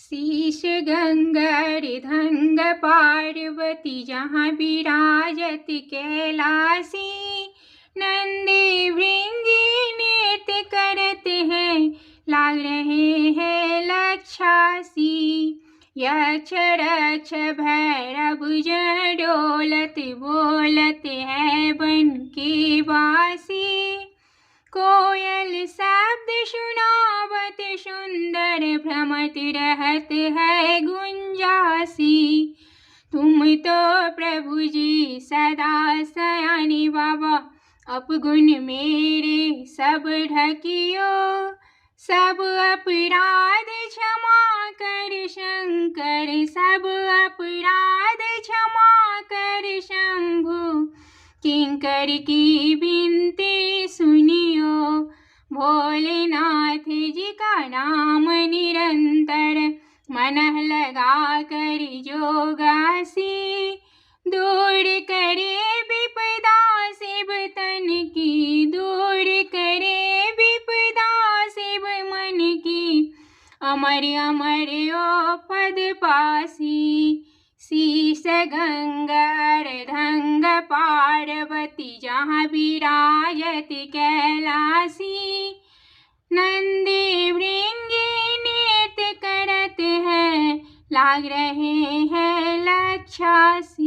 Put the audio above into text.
शीश गंगर धंग पार्वती जहाँ विराजत कैलासी, नंदी भृंगी नृत्य करते हैं, लाग रहे हैं लक्षासी। यक्ष रक्ष भैरव जन डोलत बोलत है बन के बासी, कोयल शब्द सुनावत सुंदर भ्रमत रहत है गुंजासी। तुम तो प्रभु जी सदा सयानी बाबा, अपगुण मेरे सब ढकियो, सब अपराध क्षमा कर शंकर, सब अपराध क्षमा कर शंभु। किंकर की विनती सुनियो, भोलेनाथ जी का नाम निरंतर मन लगा कर जो गासी। दूर करे विपदा शिव तन की, दूर करे विपदा शिव मन की, अमर अमर ओ पद पासी। शीश गंगर धंग पार्वती जहाँ विराजत कैलासी, नंदी भृंगी नृत्य करत हैं, लाग रहे हैं लक्षासी।